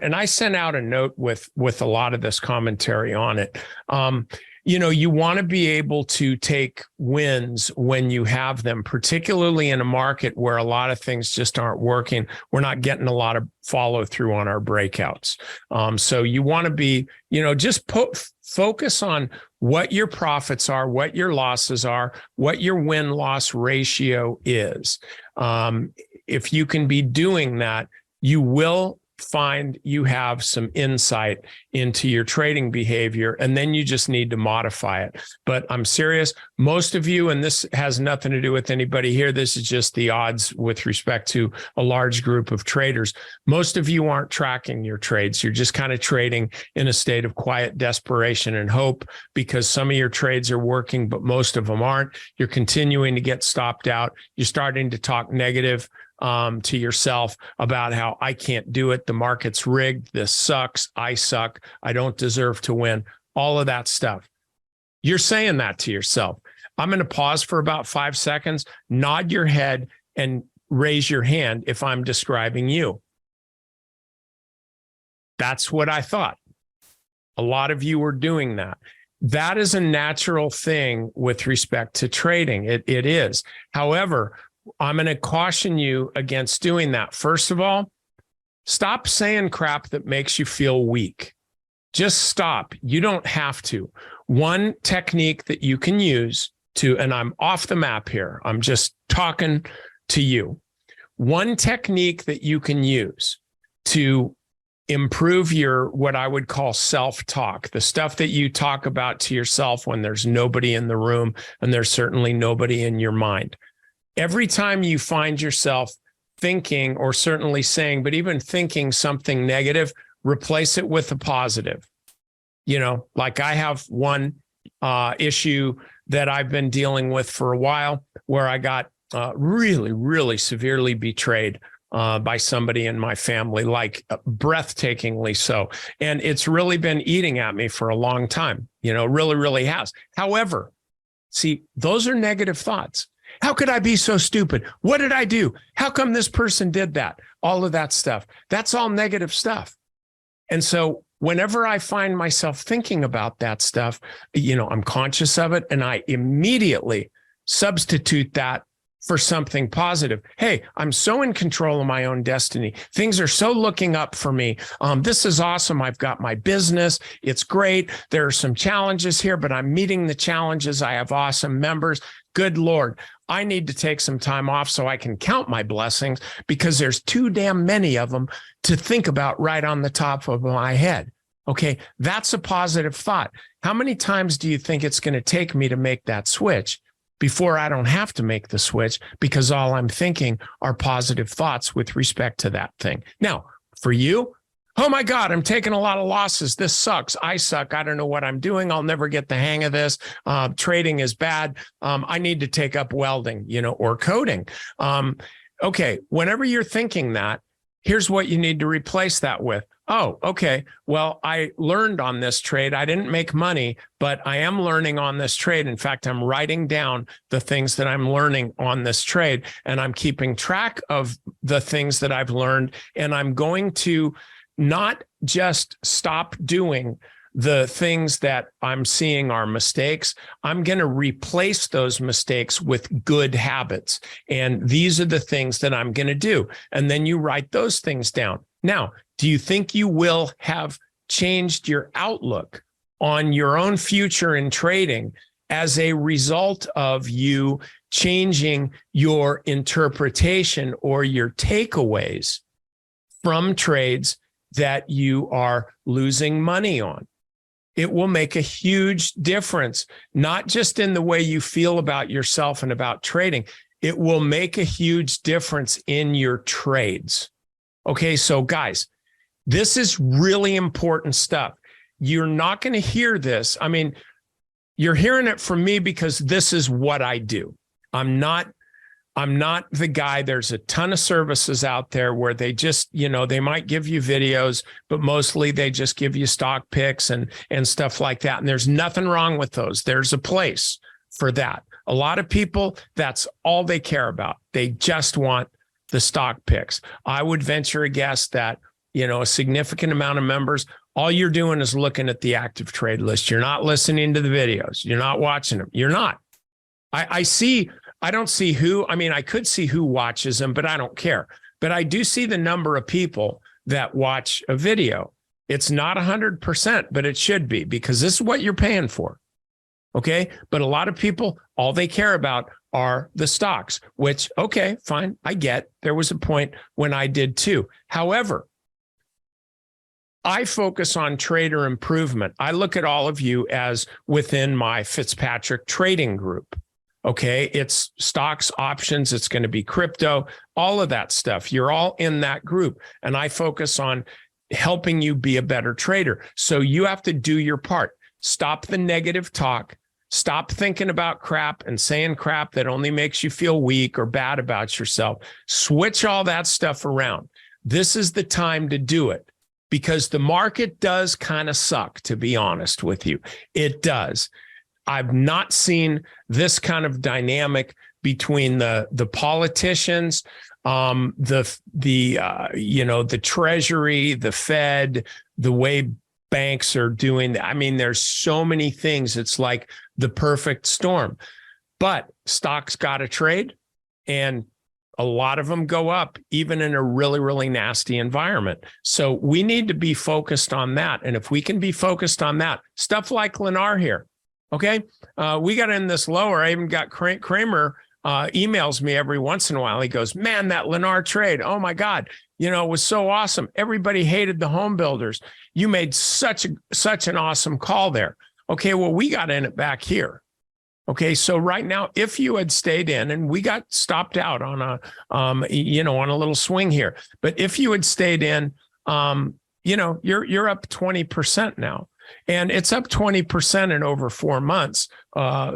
And I sent out a note with a lot of this commentary on it. You want to be able to take wins when you have them, particularly in a market where a lot of things just aren't working. We're not getting a lot of follow through on our breakouts. So you want to be, just focus on what your profits are, what your losses are, what your win-loss ratio is. If you can be doing that, you will find you have some insight into your trading behavior, and then you just need to modify it. But I'm serious, most of you, and this has nothing to do with anybody here, this is just the odds with respect to a large group of traders. Most of you aren't tracking your trades. You're just kind of trading in a state of quiet desperation and hope because some of your trades are working, but most of them aren't. You're continuing to get stopped out. You're starting to talk negative to yourself about how I can't do it. The market's rigged. This sucks. I suck. I don't deserve to win. All of that stuff. You're saying that to yourself. I'm going to pause for about 5 seconds, nod your head, and raise your hand if I'm describing you. That's what I thought. A lot of you are doing that. That is a natural thing with respect to trading. It is. However, I'm going to caution you against doing that. First of all, stop saying crap that makes you feel weak. Just stop. You don't have to. One technique that you can use to, and I'm off the map here, I'm just talking to you. One technique that you can use to improve your, what I would call self-talk, the stuff that you talk about to yourself when there's nobody in the room and there's certainly nobody in your mind. Every time you find yourself thinking, or certainly saying, but even thinking something negative, replace it with a positive. Like I have one issue that I've been dealing with for a while where I got really, really severely betrayed by somebody in my family, like breathtakingly so. And it's really been eating at me for a long time, really, really has. However, see, those are negative thoughts. How could I be so stupid? What did I do? How come this person did that? All of that stuff. That's all negative stuff. And so whenever I find myself thinking about that stuff, I'm conscious of it and I immediately substitute that for something positive. Hey, I'm so in control of my own destiny. Things are so looking up for me. This is awesome. I've got my business. It's great. There are some challenges here, but I'm meeting the challenges. I have awesome members. Good Lord, I need to take some time off so I can count my blessings because there's too damn many of them to think about right on the top of my head. Okay, that's a positive thought. How many times do you think it's going to take me to make that switch before I don't have to make the switch because all I'm thinking are positive thoughts with respect to that thing? Now, for you, oh my God, I'm taking a lot of losses. This sucks. I suck. I don't know what I'm doing. I'll never get the hang of this. Trading is bad. I need to take up welding, or coding. Okay, whenever you're thinking that, here's what you need to replace that with. Oh, okay. Well, I learned on this trade. I didn't make money, but I am learning on this trade. In fact, I'm writing down the things that I'm learning on this trade, and I'm keeping track of the things that I've learned. And I'm going to not just stop doing the things that I'm seeing are mistakes. I'm going to replace those mistakes with good habits. And these are the things that I'm going to do. And then you write those things down. Now, do you think you will have changed your outlook on your own future in trading as a result of you changing your interpretation or your takeaways from trades that you are losing money on? It will make a huge difference, not just in the way you feel about yourself and about trading. It will make a huge difference in your trades. Okay, so guys, this is really important stuff. You're not going to hear this. I mean, you're hearing it from me because this is what I do. I'm not the guy. There's a ton of services out there where they just, they might give you videos, but mostly they just give you stock picks and stuff like that. And there's nothing wrong with those. There's a place for that. A lot of people, that's all they care about. They just want the stock picks. I would venture a guess that a significant amount of members, all you're doing is looking at the active trade list. You're not listening to the videos. You're not watching them. You're not. I don't see who, I could see who watches them, but I don't care. But I do see the number of people that watch a video. It's not 100%, but it should be, because this is what you're paying for. Okay. But a lot of people, all they care about are the stocks, which, okay, fine. I get. There was a point when I did too. However, I focus on trader improvement. I look at all of you as within my Fitzpatrick trading group. Okay. It's stocks, options. It's going to be crypto, all of that stuff. You're all in that group. And I focus on helping you be a better trader. So you have to do your part. Stop the negative talk. Stop thinking about crap and saying crap that only makes you feel weak or bad about yourself. Switch all that stuff around. This is the time to do it, because the market does kind of suck, to be honest with you. It does. I've not seen this kind of dynamic between the politicians, the Treasury, the Fed, the way banks are doing. There's so many things. It's like the perfect storm. But stocks got to trade, and a lot of them go up, even in a really, really nasty environment. So we need to be focused on that. And if we can be focused on that, stuff like Lennar here, okay? We got in this lower. I even got Kramer emails me every once in a while. He goes, man, that Lennar trade, oh my God, it was so awesome. Everybody hated the home builders. You made such an awesome call there. Okay, well, we got in it back here. Okay, so right now, if you had stayed in, and we got stopped out on on a little swing here, but if you had stayed in, you're up 20% now, and it's up 20% in over 4 months,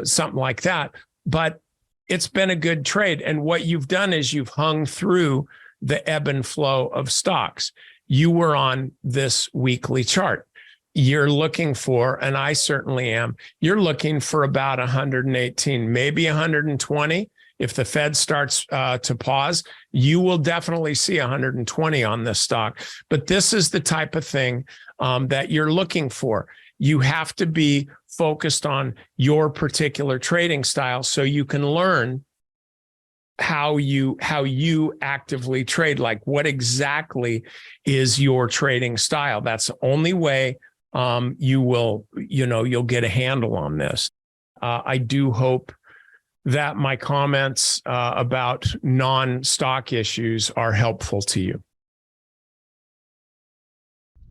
something like that. But it's been a good trade, and what you've done is you've hung through the ebb and flow of stocks. You were on this weekly chart. You're looking for, and I certainly am, you're looking for about 118, maybe 120. If the Fed starts to pause, you will definitely see 120 on this stock. But this is the type of thing that you're looking for. You have to be focused on your particular trading style so you can learn how you actively trade, like what exactly is your trading style. That's the only way you'll get a handle on this. I do hope that my comments about non-stock issues are helpful to you.